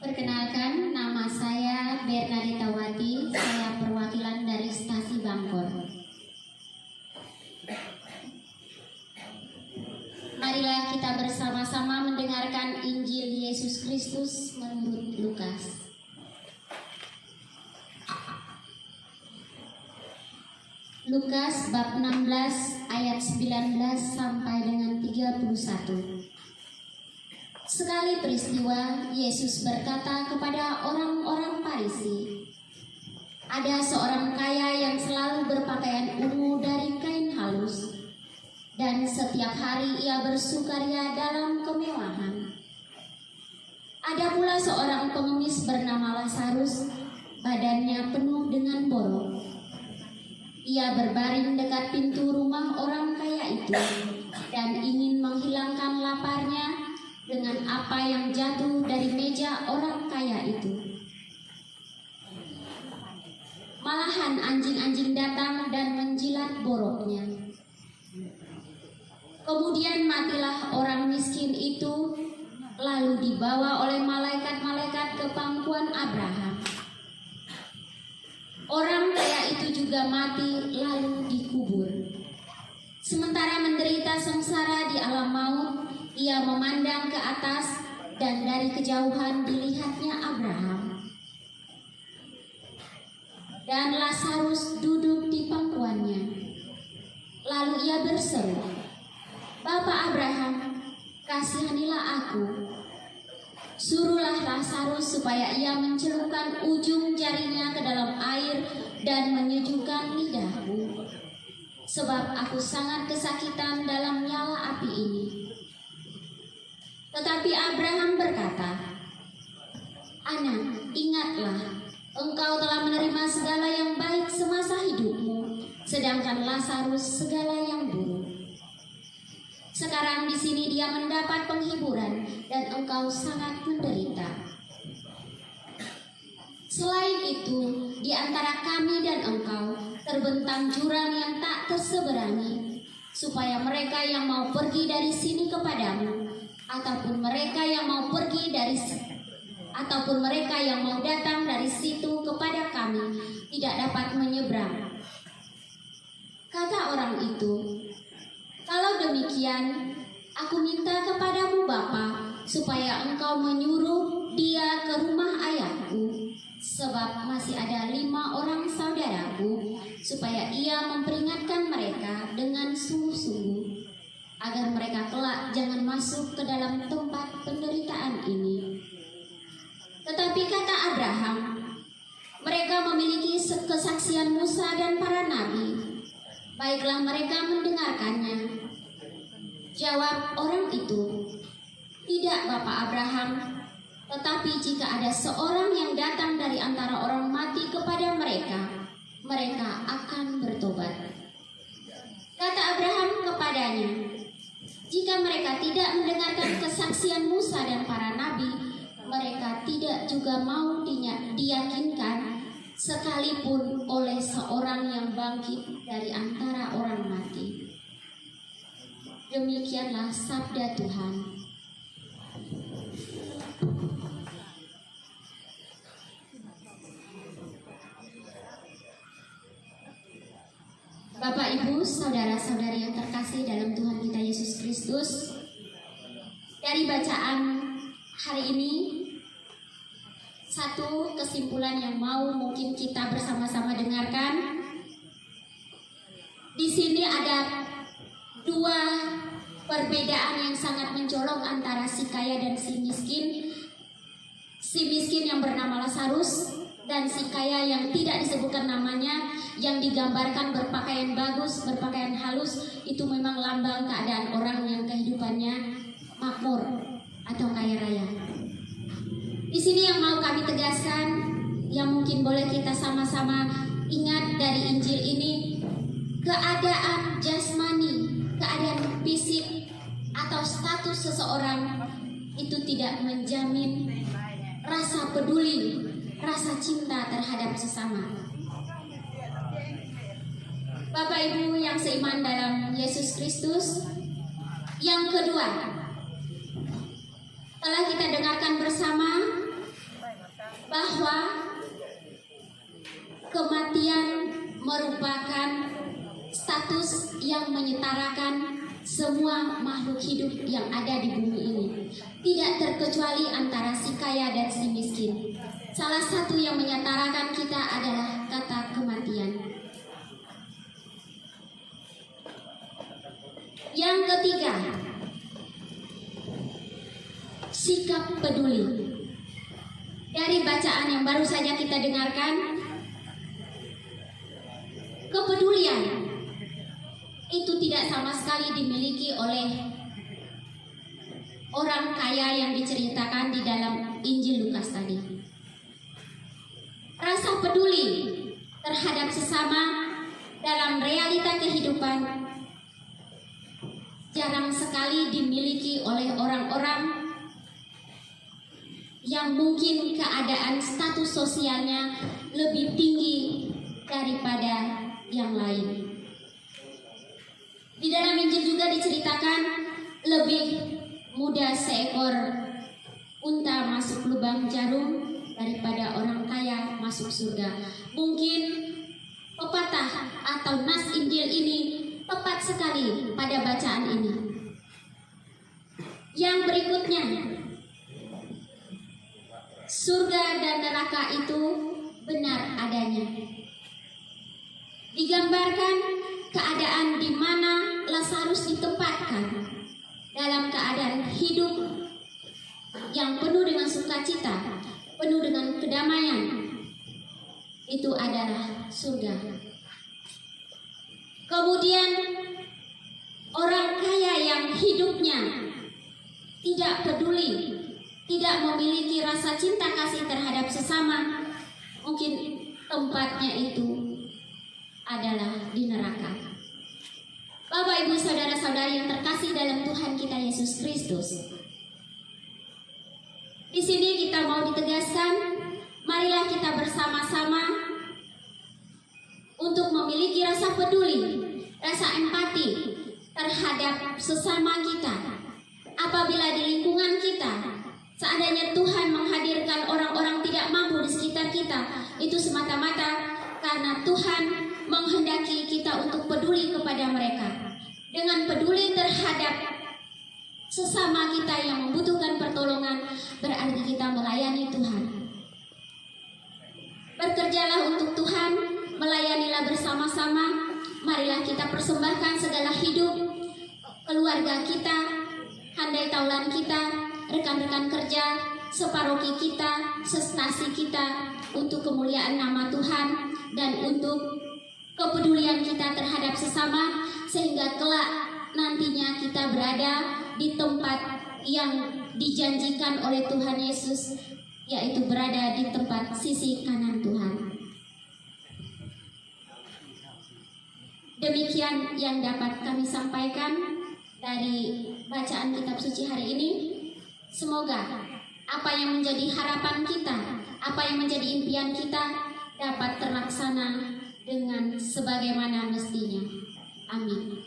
Perkenalkan, nama saya Bernadita Wati, saya perwakilan dari Stasi Bangkor. Marilah kita bersama-sama mendengarkan Injil Yesus Kristus menurut Lukas. Lukas bab 16 ayat 19 sampai dengan 31. Sekali peristiwa, Yesus berkata kepada orang-orang Farisi, "Ada seorang kaya yang selalu berpakaian ungu dari kain halus, dan setiap hari ia bersukaria dalam kemewahan. Ada pula seorang pengemis bernama Lazarus, badannya penuh dengan borok. Ia berbaring dekat pintu rumah orang kaya itu dan ingin menghilangkan laparnya dengan apa yang jatuh dari meja orang kaya itu. Malahan anjing-anjing datang dan menjilat boroknya. Kemudian matilah orang miskin itu, lalu dibawa oleh malaikat-malaikat ke pangkuan Abraham. Orang kaya itu juga mati lalu dikubur. Sementara menderita sengsara di alam maut, ia memandang ke atas dan dari kejauhan dilihatnya Abraham. Dan Lazarus duduk di pangkuannya. Lalu ia berseru, 'Bapa Abraham, kasihanilah aku. Suruhlah Lazarus supaya ia mencelupkan ujung jarinya ke dalam air dan menyejukkan lidahku. Sebab aku sangat kesakitan dalam nyala api ini.' Tetapi Abraham berkata, 'Anak, ingatlah, engkau telah menerima segala yang baik semasa hidupmu, sedangkan Lazarus segala yang buruk. Sekarang di sini dia mendapat penghiburan dan engkau sangat menderita. Selain itu, di antara kami dan engkau terbentang jurang yang tak terseberangi, supaya mereka yang mau pergi dari sini kepadamu, ataupun mereka yang mau datang dari situ kepada kami tidak dapat menyeberang.' Kata orang itu, 'Kalau demikian, aku minta kepadamu Bapa, supaya engkau menyuruh dia ke rumah ayahku, sebab masih ada 5 orang saudaraku, supaya ia memperingatkan mereka dengan sungguh-sungguh, agar mereka kelak jangan masuk ke dalam tempat penderitaan ini.' Tetapi kata Abraham, 'Mereka memiliki kesaksian Musa dan para nabi. Baiklah mereka mendengarkannya.' Jawab orang itu, 'Tidak, Bapak Abraham, tetapi jika ada seorang yang datang dari antara orang mati kepada mereka, mereka akan bertobat.' Kata Abraham kepadanya, 'Jika mereka tidak mendengarkan kesaksian Musa dan para nabi, mereka tidak juga mau diyakinkan sekalipun oleh seorang yang bangkit dari antara orang mati.' Demikianlah sabda Tuhan. Bapak, Ibu, saudara-saudari yang terkasih dalam Tuhan kita Yesus Kristus, dari bacaan hari ini, satu kesimpulan yang mau mungkin kita bersama-sama dengarkan. Di sini ada 2 perbedaan yang sangat mencolok antara si kaya dan si miskin. Si miskin yang bernama Lazarus dan si kaya yang tidak disebutkan namanya, yang digambarkan berpakaian bagus, berpakaian halus, itu memang lambang keadaan orang yang kehidupannya makmur atau kaya raya. Di sini yang mau kami tegaskan, yang mungkin boleh kita sama-sama ingat dari Injil ini, keadaan jasmani, keadaan fisik atau status seseorang itu tidak menjamin rasa peduli, rasa cinta terhadap sesama. Bapak Ibu yang seiman dalam Yesus Kristus, yang kedua, telah kita dengarkan bersama status yang menyetarakan semua makhluk hidup yang ada di bumi ini, tidak terkecuali antara si kaya dan si miskin. Salah satu yang menyetarakan kita adalah kata kematian. Yang ketiga, sikap peduli. Dari bacaan yang baru saja kita dengarkan, kepedulian itu tidak sama sekali dimiliki oleh orang kaya yang diceritakan di dalam Injil Lukas tadi. Rasa peduli terhadap sesama dalam realita kehidupan jarang sekali dimiliki oleh orang-orang yang mungkin keadaan status sosialnya lebih tinggi daripada yang lain. Di dalam Injil juga diceritakan lebih mudah seekor unta masuk lubang jarum daripada orang kaya masuk surga. Mungkin pepatah atau nas Injil ini tepat sekali pada bacaan ini. Yang berikutnya, surga dan neraka itu benar adanya. Digambarkan keadaan di mana Lazarus ditempatkan dalam keadaan hidup yang penuh dengan sukacita, penuh dengan kedamaian. Itu adalah surga. Kemudian orang kaya yang hidupnya tidak peduli, tidak memiliki rasa cinta kasih terhadap sesama, mungkin tempatnya itu adalah di neraka. Bapak, Ibu, saudara-saudari yang terkasih dalam Tuhan kita Yesus Kristus, di sini kita mau ditegaskan, marilah kita bersama-sama untuk memiliki rasa peduli, rasa empati terhadap sesama kita. Apabila di lingkungan kita seandainya Tuhan menghadirkan orang-orang tidak mampu di sekitar kita, itu semata-mata karena Tuhan menghendaki kita untuk peduli kepada mereka. Dengan peduli terhadap sesama kita yang membutuhkan pertolongan, berarti kita melayani Tuhan. Bekerjalah untuk Tuhan, melayanilah bersama-sama. Marilah kita persembahkan segala hidup, keluarga kita, handai taulan kita, rekan-rekan kerja, separoki kita, sestasi kita, untuk kemuliaan nama Tuhan dan untuk kepedulian kita terhadap sesama, sehingga kelak nantinya kita berada di tempat yang dijanjikan oleh Tuhan Yesus, yaitu berada di tempat sisi kanan Tuhan. Demikian yang dapat kami sampaikan dari bacaan kitab suci hari ini. Semoga apa yang menjadi harapan kita, apa yang menjadi impian kita dapat terlaksana dengan sebagaimana mestinya. Amin.